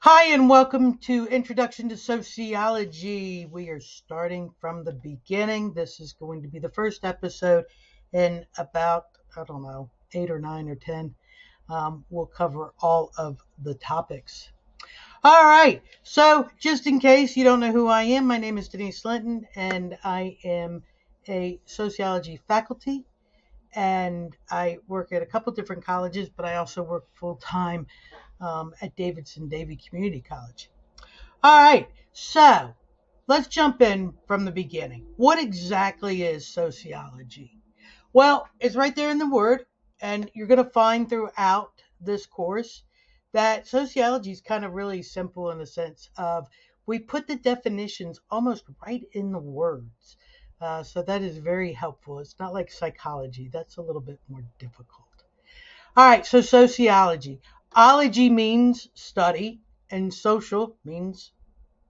Hi, and welcome to Introduction to Sociology. We are starting from the beginning. This is going to be the first episode in about, I don't know, 8 or 9 or 10. We'll cover all of the topics. All right. So, just in case you don't know who I am, my name is Denise Linton, and I am a sociology faculty. And I work at a couple different colleges, but I also work full time at Davidson Davie Community College. All right, so let's jump in from the beginning. What exactly is sociology? Well, it's right there in the word, and you're going to find throughout this course that sociology is kind of really simple in the sense of we put the definitions almost right in the words. So that is very helpful. It's not like psychology, that's a little bit more difficult. All right, so sociology. Ology means study, and social means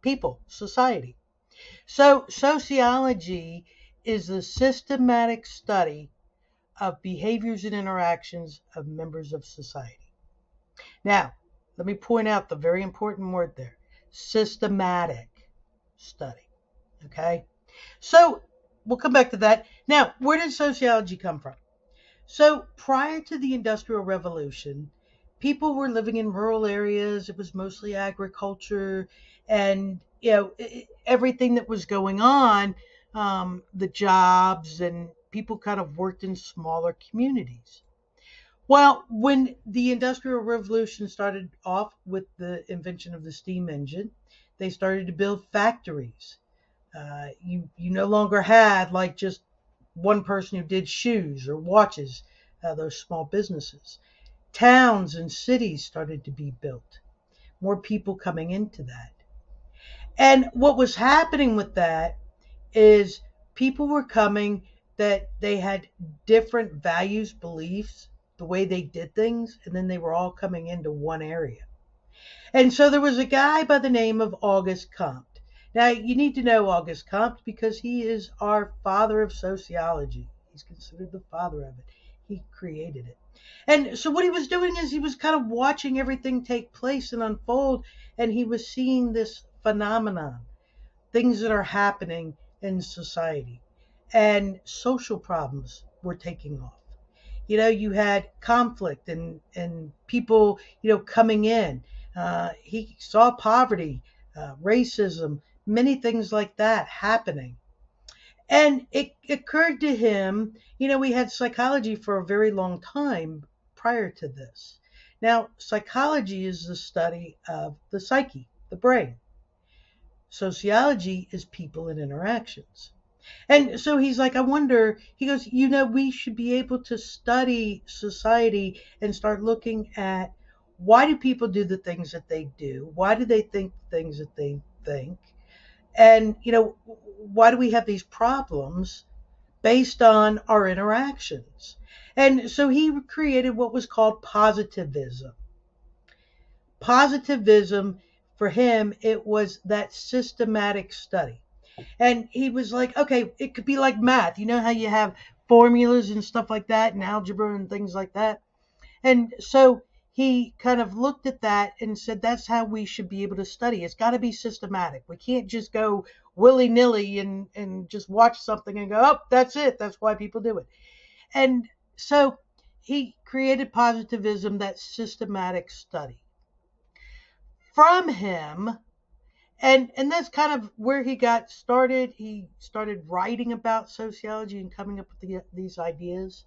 people, society. So, sociology is the systematic study of behaviors and interactions of members of society. Now, let me point out the very important word there, systematic study. Okay? So, we'll come back to that. Now, where did sociology come from? So, prior to the Industrial Revolution, people were living in rural areas. It was mostly agriculture, and everything that was going on, the jobs, and people kind of worked in smaller communities. Well, when the Industrial Revolution started off with the invention of the steam engine, they started to build factories. You no longer had like just one person who did shoes or watches, those small businesses. Towns and cities started to be built, more people coming into that. And what was happening with that is people were coming that they had different values, beliefs, the way they did things, and then they were all coming into one area. And so there was a guy by the name of Auguste Comte. Now, you need to know Auguste Comte because he is our father of sociology. He's considered the father of it. He created it. And so, what he was doing is he was kind of watching everything take place and unfold, and he was seeing this phenomenon, things that are happening in society. And social problems were taking off. You had conflict and people, coming in. He saw poverty, racism, many things like that happening. And it occurred to him, we had psychology for a very long time prior to this. Now, psychology is the study of the psyche, the brain. Sociology is people and interactions. And so he's like, I wonder, he goes, we should be able to study society and start looking at why do people do the things that they do? Why do they think the things that they think? And, why do we have these problems based on our interactions? And so he created what was called positivism. Positivism, for him, it was that systematic study. And he was like, okay, it could be like math. You know how you have formulas and stuff like that and algebra and things like that? And so he kind of looked at that and said, that's how we should be able to study. It's got to be systematic. We can't just go willy nilly and just watch something and go, oh, that's it. That's why people do it. And so he created positivism, that systematic study. From him, and that's kind of where he got started. He started writing about sociology and coming up with these ideas.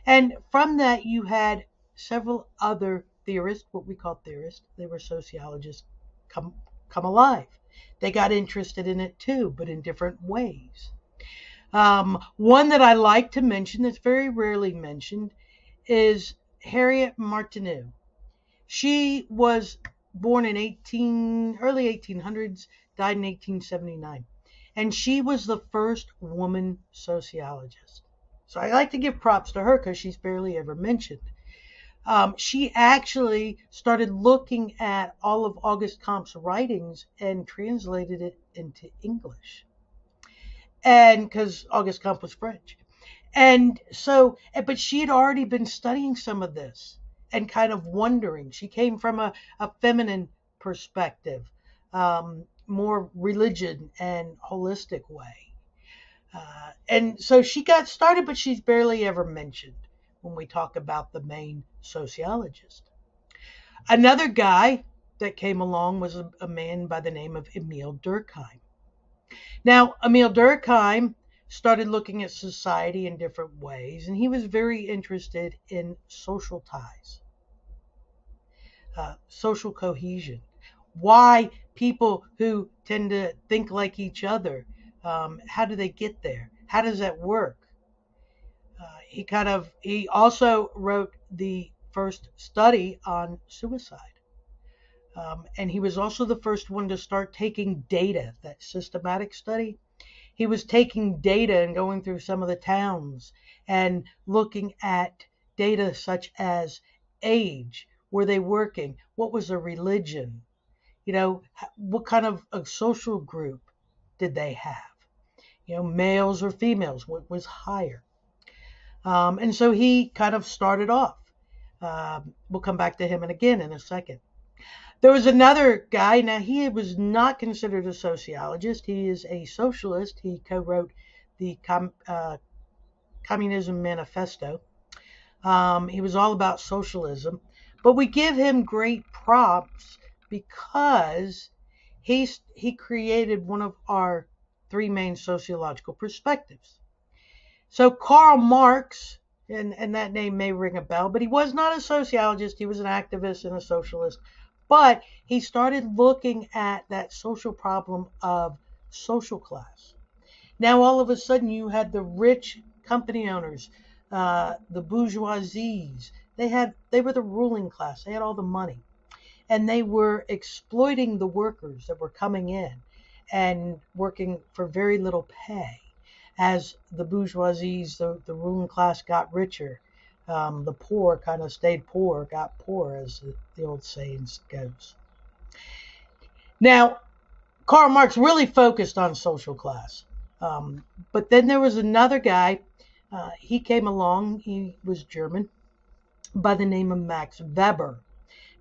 And from that, you had several other theorists, what we call theorists. They were sociologists, come alive. They got interested in it too, but in different ways. One that I like to mention that's very rarely mentioned is Harriet Martineau. She was born in early 1800s, died in 1879, and she was the first woman sociologist. So I like to give props to her because she's barely ever mentioned. She actually started looking at all of Auguste Comte's writings and translated it into English, and because Auguste Comte was French. And so, but she had already been studying some of this and kind of wondering. She came from a feminine perspective, more religion and holistic way. And so she got started, but she's barely ever mentioned when we talk about the main sociologist. Another guy that came along was a man by the name of Emil Durkheim. Now, Emil Durkheim started looking at society in different ways, and he was very interested in social ties, social cohesion. Why people who tend to think like each other, how do they get there? How does that work? He also wrote the first study on suicide. And he was also the first one to start taking data, that systematic study. He was taking data and going through some of the towns and looking at data such as age, were they working, what was their religion, what kind of a social group did they have, males or females, what was higher. And so he kind of started off. We'll come back to him again in a second. There was another guy. Now, he was not considered a sociologist. He is a socialist. He co-wrote the Communism Manifesto. He was all about socialism. But we give him great props because he created one of our three main sociological perspectives. So Karl Marx, and that name may ring a bell, but he was not a sociologist. He was an activist and a socialist. But he started looking at that social problem of social class. Now, all of a sudden, you had the rich company owners, the bourgeoisies. They were the ruling class. They had all the money. And they were exploiting the workers that were coming in and working for very little pay. As the bourgeoisies, the ruling class got richer, the poor kind of stayed poor, got poor, as the old saying goes. Now, Karl Marx really focused on social class. But then there was another guy. He came along. He was German by the name of Max Weber.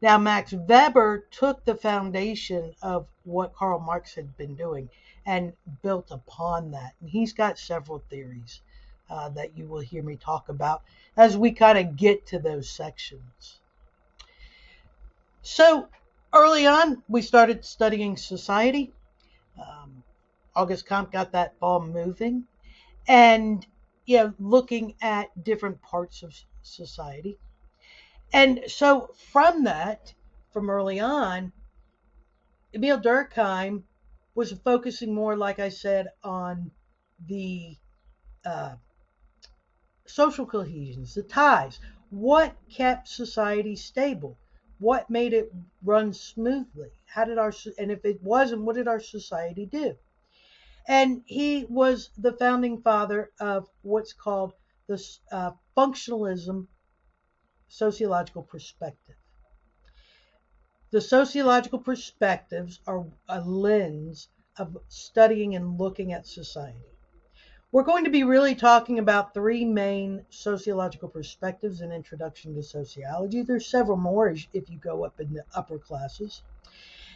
Now, Max Weber took the foundation of what Karl Marx had been doing and built upon that. And he's got several theories that you will hear me talk about as we kind of get to those sections. So early on, we started studying society. August Comte got that ball moving, and looking at different parts of society. And so from early on, Emil Durkheim was focusing more, like I said, on the social cohesions, the ties. What kept society stable? What made it run smoothly? And if it wasn't, what did our society do? And he was the founding father of what's called the functionalism sociological perspective. The sociological perspectives are a lens of studying and looking at society. We're going to be really talking about three main sociological perspectives in Introduction to Sociology. There's several more if you go up in the upper classes.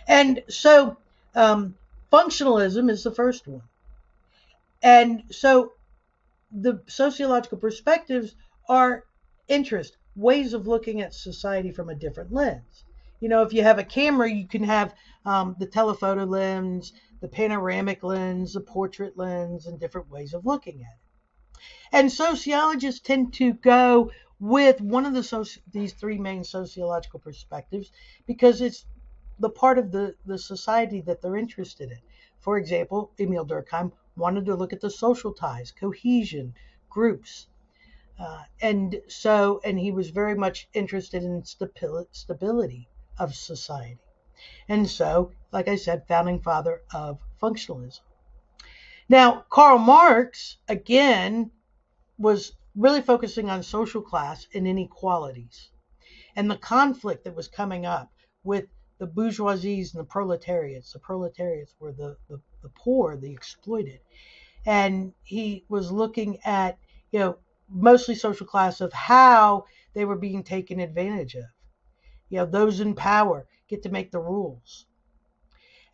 And so functionalism is the first one. And so the sociological perspectives are ways of looking at society from a different lens. If you have a camera, you can have the telephoto lens, the panoramic lens, the portrait lens, and different ways of looking at it. And sociologists tend to go with one of these three main sociological perspectives because it's the part of the society that they're interested in. For example, Emil Durkheim wanted to look at the social ties, cohesion, groups. And he was very much interested in stability of society. And so, like I said, founding father of functionalism. Now, Karl Marx, again, was really focusing on social class and inequalities and the conflict that was coming up with the bourgeoisies and the proletariats. The proletariats were the poor, the exploited. And he was looking at, mostly social class, of how they were being taken advantage of. Those in power get to make the rules.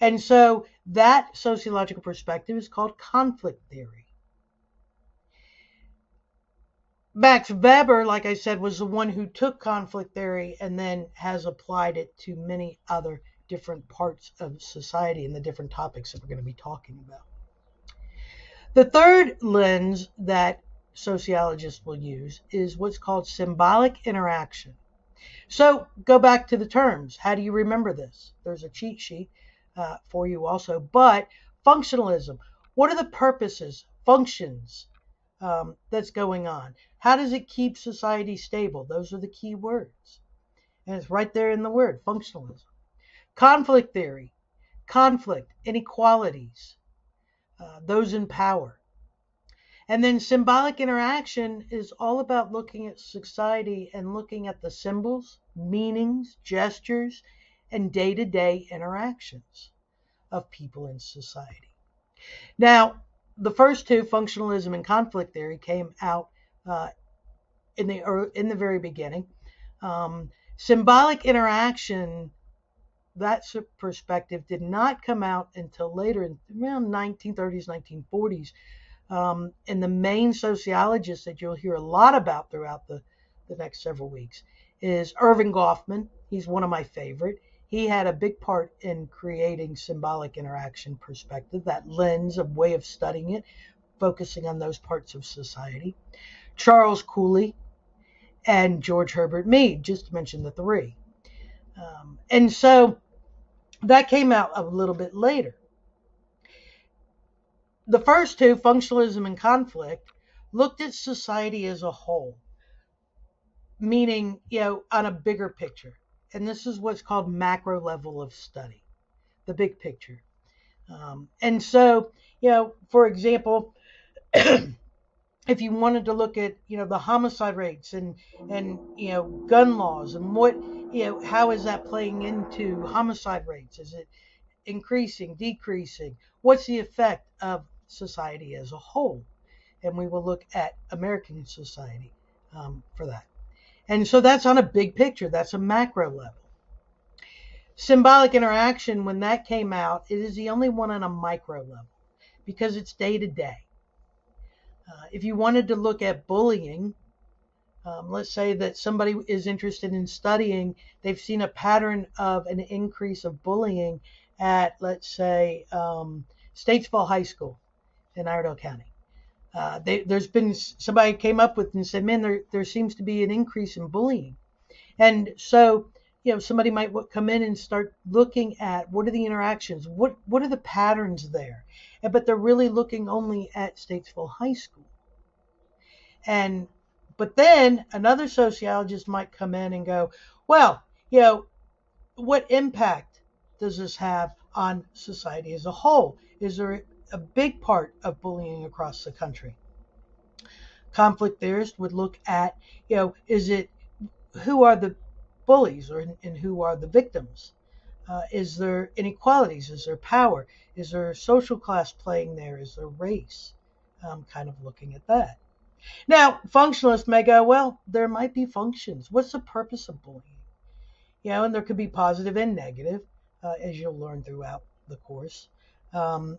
And so that sociological perspective is called conflict theory. Max Weber, like I said, was the one who took conflict theory and then has applied it to many other different parts of society and the different topics that we're going to be talking about. The third lens that sociologists will use is what's called symbolic interaction. So go back to the terms. How do you remember this? There's a cheat sheet for you also. But functionalism, what are the purposes, functions that's going on? How does it keep society stable? Those are the key words. And it's right there in the word, functionalism. Conflict theory, conflict, inequalities, those in power. And then symbolic interaction is all about looking at society and looking at the symbols, meanings, gestures, and day-to-day interactions of people in society. Now, the first two, functionalism and conflict theory, came out in the very beginning. Symbolic interaction, that perspective, did not come out until later, around 1930s, 1940s. And the main sociologist that you'll hear a lot about throughout the next several weeks is Erving Goffman. He's one of my favorite. He had a big part in creating symbolic interaction perspective, that lens of way of studying it, focusing on those parts of society. Charles Cooley and George Herbert Mead, just to mention the three. And so that came out a little bit later. The first two, functionalism and conflict, looked at society as a whole, meaning, on a bigger picture. And this is what's called macro level of study, the big picture. And so, for example, if you wanted to look at, the homicide rates and gun laws and what, how is that playing into homicide rates? Is it increasing, decreasing? What's the effect of society as a whole? And we will look at American society for that. And so that's on a big picture. That's a macro level. Symbolic interaction, when that came out, it is the only one on a micro level because it's day to day. If you wanted to look at bullying, let's say that somebody is interested in studying, they've seen a pattern of an increase of bullying at, let's say, Statesville High School in Iredell County. There's been somebody came up with and said, man, there seems to be an increase in bullying. And so, somebody might come in and start looking at what are the interactions, what are the patterns there? But they're really looking only at Statesville High School. But then another sociologist might come in and go, well, what impact does this have on society as a whole? Is there a big part of bullying across the country? Conflict theorists would look at, who are the bullies and who are the victims? Is there inequalities? Is there power? Is there social class playing there? Is there race? Kind of looking at that. Now, functionalists may go, well, there might be functions. What's the purpose of bullying? And there could be positive and negative, as you'll learn throughout the course.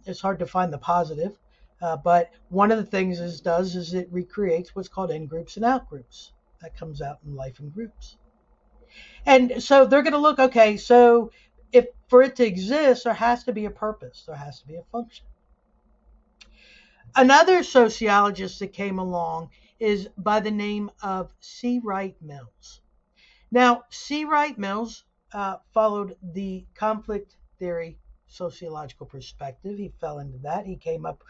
It's hard to find the positive, but one of the things it does is it recreates what's called in-groups and out-groups. That comes out in life in groups. And so they're going to look, okay, so if for it to exist, there has to be a purpose. There has to be a function. Another sociologist that came along is by the name of C. Wright Mills. Now, C. Wright Mills followed the conflict theory sociological perspective. He fell into that. He came up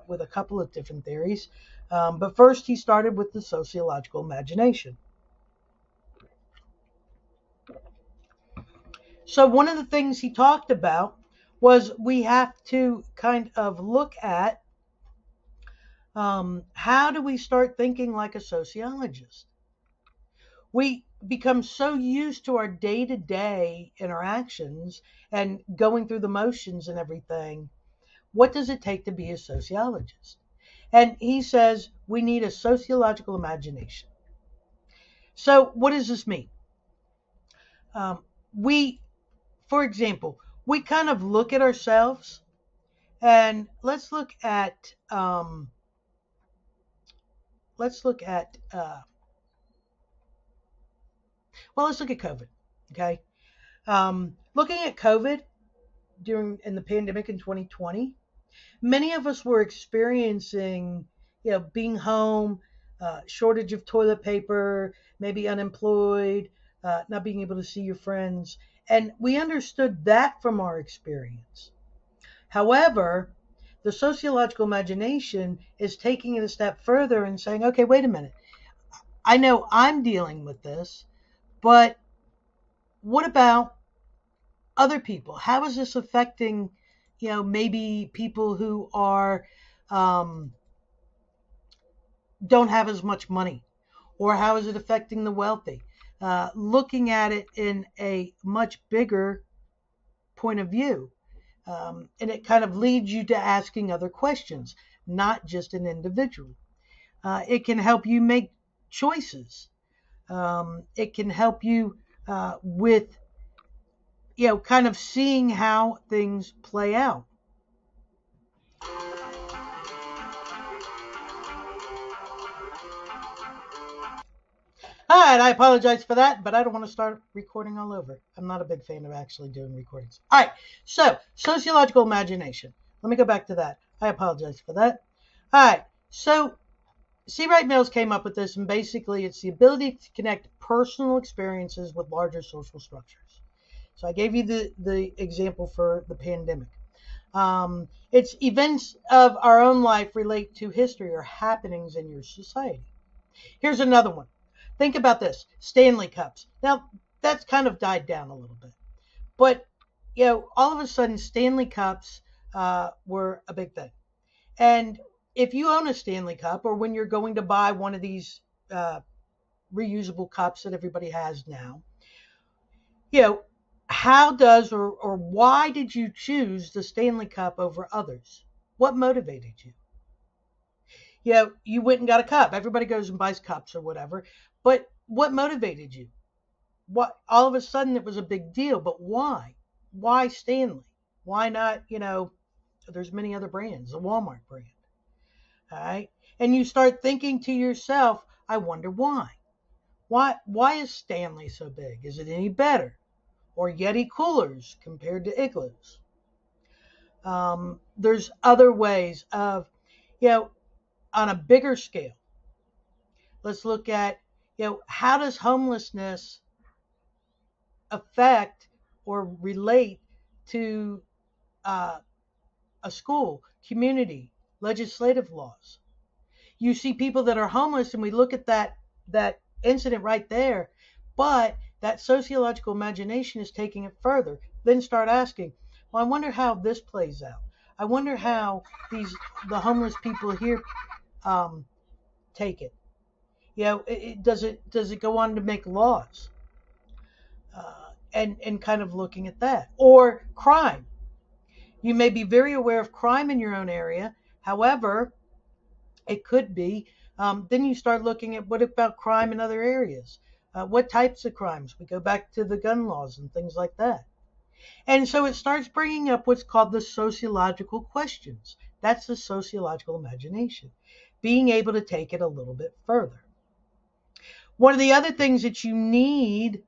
with a couple of different theories. But first, he started with the sociological imagination. So one of the things he talked about was we have to kind of look at how do we start thinking like a sociologist? We become so used to our day-to-day interactions and going through the motions and everything. What does it take to be a sociologist? And he says we need a sociological imagination. So what does this mean? We for example, we kind of look at ourselves, and let's look at let's look at COVID. Okay, looking at COVID in the pandemic in 2020, many of us were experiencing, being home, shortage of toilet paper, maybe unemployed, not being able to see your friends, and we understood that from our experience. However, the sociological imagination is taking it a step further and saying, okay, wait a minute. I know I'm dealing with this, but what about other people? How is this affecting, maybe people who are um, don't have as much money, or how is it affecting the wealthy? Looking at it in a much bigger point of view, and it kind of leads you to asking other questions, not just an individual. It can help you make choices. It can help you with, kind of seeing how things play out. All right, I apologize for that, but I don't want to start recording all over. I'm not a big fan of actually doing recordings. All right, so sociological imagination. Let me go back to that. I apologize for that. All right, so C. Wright Mills came up with this, and basically it's the ability to connect personal experiences with larger social structures. So I gave you the example for the pandemic. It's events of our own life relate to history or happenings in your society. Here's another one. Think about this: Stanley Cups. Now, that's kind of died down a little bit. But, all of a sudden, Stanley Cups were a big thing. And if you own a Stanley Cup, or when you're going to buy one of these reusable cups that everybody has now, you know, how does or why did you choose the Stanley Cup over others? What motivated you? You went and got a cup. Everybody goes and buys cups or whatever. But what motivated you? What all of a sudden it was a big deal, but why? Why Stanley? Why not, there's many other brands, the Walmart brand. All right. And you start thinking to yourself, I wonder why. Why is Stanley so big? Is it any better? Or Yeti coolers compared to igloos? There's other ways of, on a bigger scale. Let's look at, how does homelessness affect or relate to a school, community, legislative laws? You see people that are homeless, and we look at that incident right there, but that sociological imagination is taking it further. Then start asking, well, I wonder how this plays out. I wonder how the homeless people here take it. Does it go on to make laws? And kind of looking at that. Or crime. You may be very aware of crime in your own area. However, it could be. Then you start looking at, what about crime in other areas? What types of crimes? We go back to the gun laws and things like that. And so it starts bringing up what's called the sociological questions. That's the sociological imagination, being able to take it a little bit further. One of the other things that you need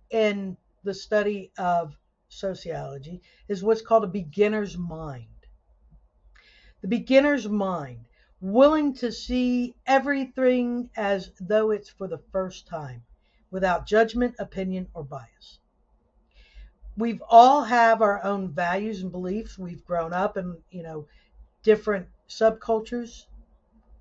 in the study of sociology is what's called a beginner's mind. The beginner's mind, willing to see everything as though it's for the first time, without judgment, opinion, or bias. We've all have our own values and beliefs. We've grown up in, different subcultures,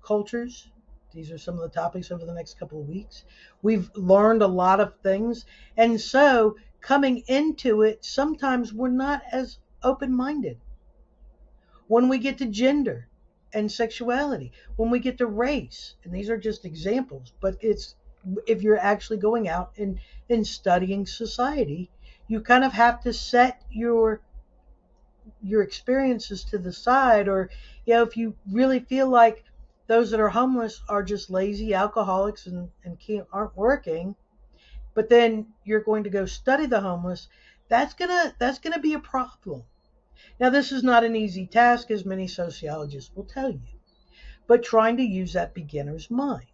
cultures. These are some of the topics over the next couple of weeks. We've learned a lot of things. And so coming into it, sometimes we're not as open-minded. When we get to gender and sexuality, when we get to race, and these are just examples, but it's, if you're actually going out and studying society, you kind of have to set your experiences to the side. Or, if you really feel like those that are homeless are just lazy alcoholics and aren't working, but then you're going to go study the homeless, that's gonna be a problem. Now, this is not an easy task, as many sociologists will tell you, but trying to use that beginner's mind.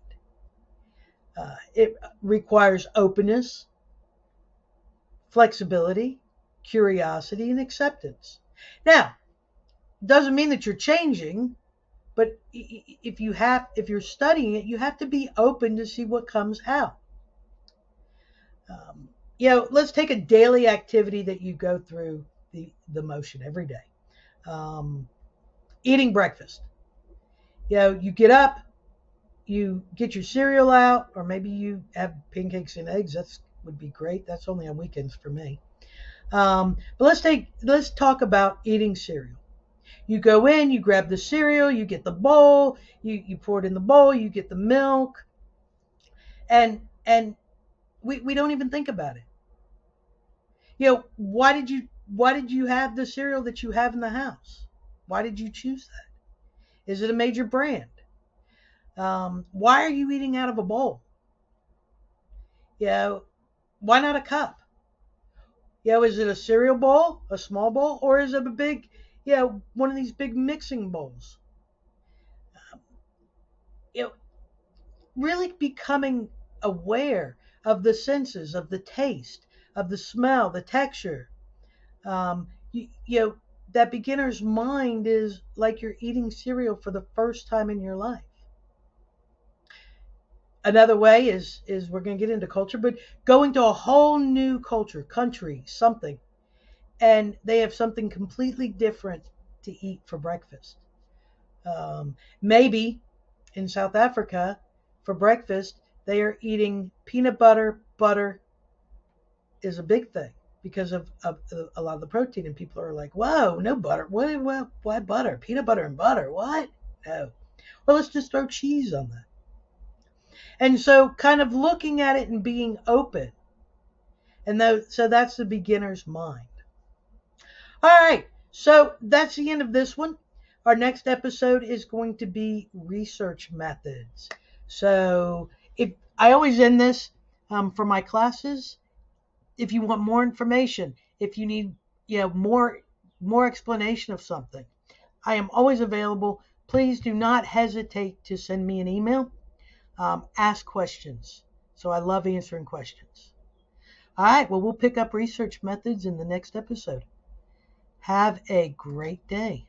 It requires openness, flexibility, curiosity, and acceptance. Now, doesn't mean that you're changing, but if you're studying it, you have to be open to see what comes out. Let's take a daily activity that you go through the motion every day. Eating breakfast. You get up, you get your cereal out, or maybe you have pancakes and eggs. That would be great. That's only on weekends for me. But let's talk about eating cereal. You go in, you grab the cereal, you get the bowl, you pour it in the bowl, you get the milk, and we don't even think about it. Why did you have the cereal that you have in the house? Why did you choose that? Is it a major brand? Why are you eating out of a bowl? Why not a cup? Is it a cereal bowl, a small bowl, or is it a big, one of these big mixing bowls? Really becoming aware of the senses, of the taste, of the smell, the texture. Um, that beginner's mind is like you're eating cereal for the first time in your life. Another way is we're going to get into culture, but going to a whole new culture, country, something, and they have something completely different to eat for breakfast. Maybe in South Africa, for breakfast, they are eating peanut butter. Butter is a big thing because of a lot of the protein, and people are like, "Whoa, no butter! Why butter? Peanut butter and butter? What? No. Well, let's just throw cheese on that." And so, kind of looking at it and being open, so that's the beginner's mind. All right, so that's the end of this one. Our next episode is going to be research methods. So if I always end this for my classes, if you want more information, if you need more explanation of something, I am always available. Please do not hesitate to send me an email. Ask questions. So I love answering questions. All right, well, we'll pick up research methods in the next episode. Have a great day.